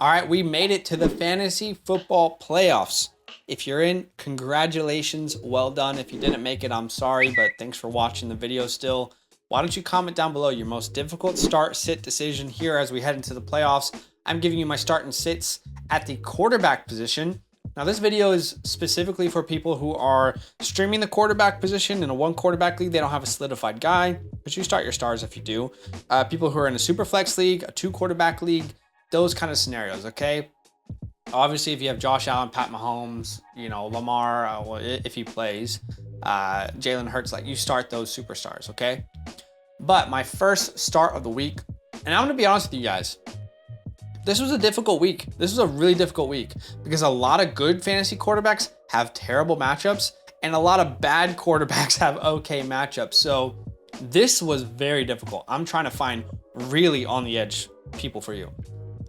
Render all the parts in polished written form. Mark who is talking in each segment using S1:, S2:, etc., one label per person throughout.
S1: All right, we made it to the fantasy football playoffs. If you're in, congratulations, well done. If you didn't make it, I'm sorry, but thanks for watching the video still. Why don't you comment down below your most difficult start sit decision here as we head into the playoffs. I'm giving you my start and sits at the quarterback position. Now this video is specifically for people who are streaming the quarterback position in a one quarterback league. They don't have a solidified guy, but you start your stars if you do. People who are in a super flex league, a two quarterback league, those kind of scenarios, okay? Obviously, if you have Josh Allen, Pat Mahomes, Lamar, if he plays, Jalen Hurts, like you start those superstars, okay? But my first start of the week, and I'm gonna be honest with you guys, this was a difficult week. This was a really difficult week because a lot of good fantasy quarterbacks have terrible matchups and a lot of bad quarterbacks have okay matchups. So this was very difficult. I'm trying to find really on the edge people for you.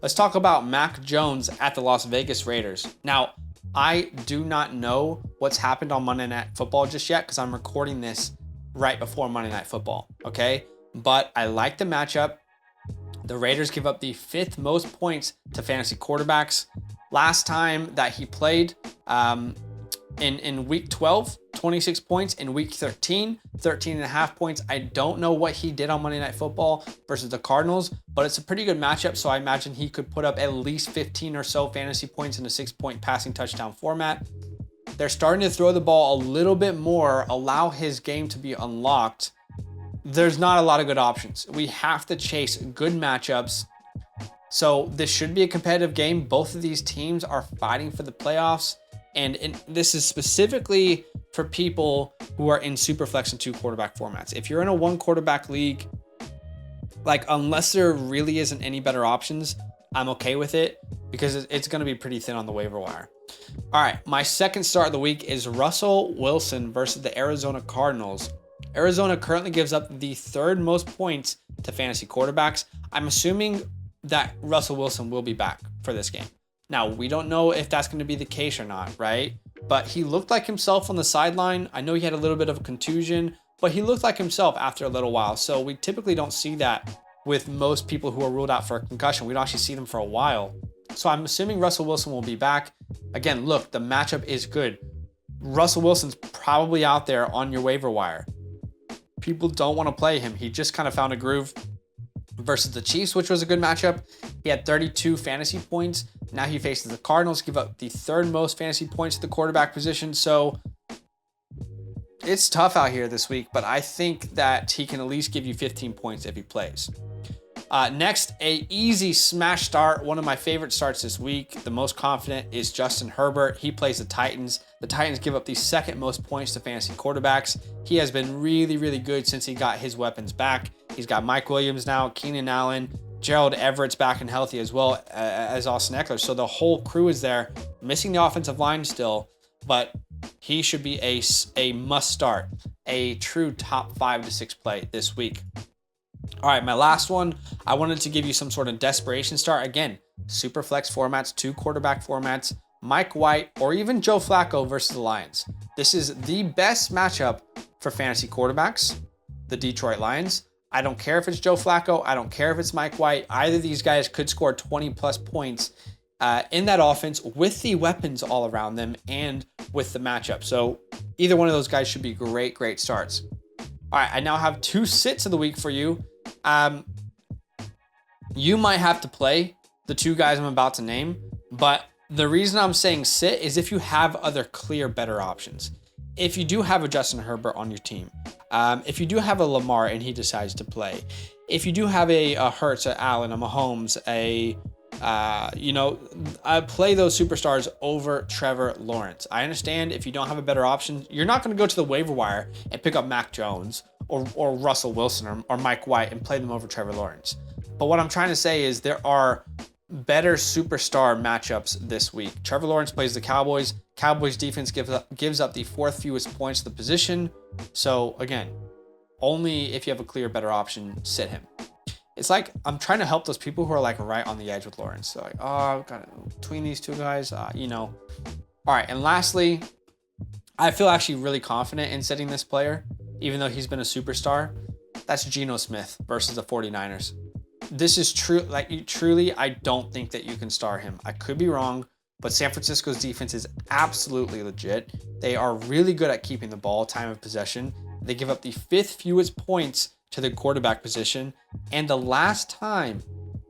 S1: Let's talk about Mac Jones at the Las Vegas Raiders. Now, I do not know what's happened on Monday Night Football just yet because I'm recording this right before Monday Night Football, okay? But I like the matchup. The Raiders give up the 5th most points to fantasy quarterbacks. Last time that he played in week 12, 26 points. In week 13, 13.5 points. I don't know what he did on Monday Night Football versus the Cardinals, but it's a pretty good matchup. So I imagine he could put up at least 15 or so fantasy points in a 6-point passing touchdown format. They're starting to throw the ball a little bit more, allow his game to be unlocked. There's not a lot of good options. We have to chase good matchups. So this should be a competitive game. Both of these teams are fighting for the playoffs. And this is specifically for people who are in super flex and two quarterback formats. If you're in a one quarterback league, like unless there really isn't any better options, I'm okay with it because it's going to be pretty thin on the waiver wire. All right, my second start of the week is Russell Wilson versus the Arizona Cardinals. Arizona currently gives up the 3rd most points to fantasy quarterbacks. I'm assuming that Russell Wilson will be back for this game. Now, we don't know if that's going to be the case or not, right? But he looked like himself on the sideline. I know he had a little bit of a contusion, but he looked like himself after a little while. So we typically don't see that with most people who are ruled out for a concussion. We don't actually see them for a while. So I'm assuming Russell Wilson will be back. Again, look, the matchup is good. Russell Wilson's probably out there on your waiver wire. People don't want to play him. He just kind of found a groove versus the Chiefs, which was a good matchup. He had 32 fantasy points. Now he faces the Cardinals, give up the 3rd most fantasy points to the quarterback position. So it's tough out here this week, but I think that he can at least give you 15 points if he plays. Next, a easy smash start. One of my favorite starts this week. The most confident is Justin Herbert. He plays the Titans. The Titans give up the 2nd most points to fantasy quarterbacks. He has been really, really good since he got his weapons back. He's got Mike Williams now, Keenan Allen, Gerald Everett's back and healthy as well as Austin Eckler. So the whole crew is there, missing the offensive line still, but he should be a must start, a true top 5 to 6 play this week. All right, my last one, I wanted to give you some sort of desperation start. Again, super flex formats, 2 quarterback formats, Mike White or even Joe Flacco versus the Lions. This is the best matchup for fantasy quarterbacks, the Detroit Lions. I don't care if it's Joe Flacco. I don't care if it's Mike White. Either of these guys could score 20 plus points in that offense with the weapons all around them and with the matchup. So either one of those guys should be great starts. All right, I now have 2 sits of the week for you. You might have to play the 2 guys I'm about to name, but the reason I'm saying sit is if you have other clear better options. If you do have a Justin Herbert on your team, if you do have a Lamar and he decides to play, if you do have a Hurts, a Allen, a Mahomes, I play those superstars over Trevor Lawrence. I understand if you don't have a better option, you're not going to go to the waiver wire and pick up Mac Jones or Russell Wilson or Mike White and play them over Trevor Lawrence. But what I'm trying to say is there are better superstar matchups this week. Trevor Lawrence plays the Cowboys. Cowboys defense gives up the 4th fewest points to the position. So again, only if you have a clear better option, sit him. It's like I'm trying to help those people who are like right on the edge with Lawrence. So like, I've got between these 2 guys, All right, and lastly, I feel actually really confident in sitting this player, even though he's been a superstar. That's Geno Smith versus the 49ers. this is true. Like, truly, I don't think that you can start him. I could be wrong, but San Francisco's defense is absolutely legit. They are really good at keeping the ball, time of possession. They give up the 5th fewest points to the quarterback position. And the last time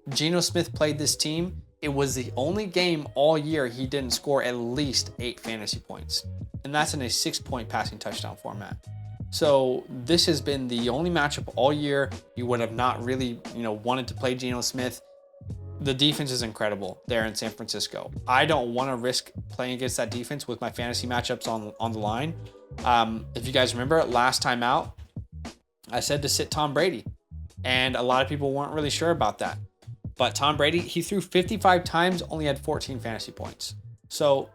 S1: Geno Smith played this team, it was the only game all year he didn't score at least 8 fantasy points. And that's in a 6-point passing touchdown format. So this has been the only matchup all year you would have not really, wanted to play Geno Smith. The defense is incredible there in San Francisco. I don't want to risk playing against that defense with my fantasy matchups on the line. If you guys remember, last time out, I said to sit Tom Brady. And a lot of people weren't really sure about that. But Tom Brady, he threw 55 times, only had 14 fantasy points. So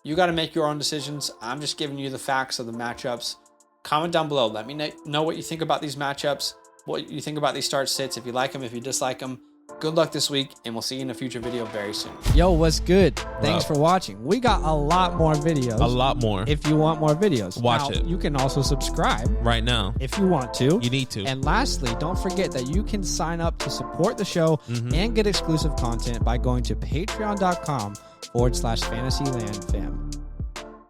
S1: you got to make your own decisions. I'm just giving you the facts of the matchups. Comment down below. Let me know what you think about these matchups, what you think about these start sits, if you like them, if you dislike them. Good luck this week, and we'll see you in a future video very soon.
S2: Yo, what's good? Thanks for watching. We got a lot more videos.
S3: A lot more.
S2: If you want more videos.
S3: Watch it.
S2: You can also subscribe.
S3: Right now.
S2: If you want to.
S3: You need to.
S2: And lastly, don't forget that you can sign up to support the show and get exclusive content by going to patreon.com/FantasyLand fam.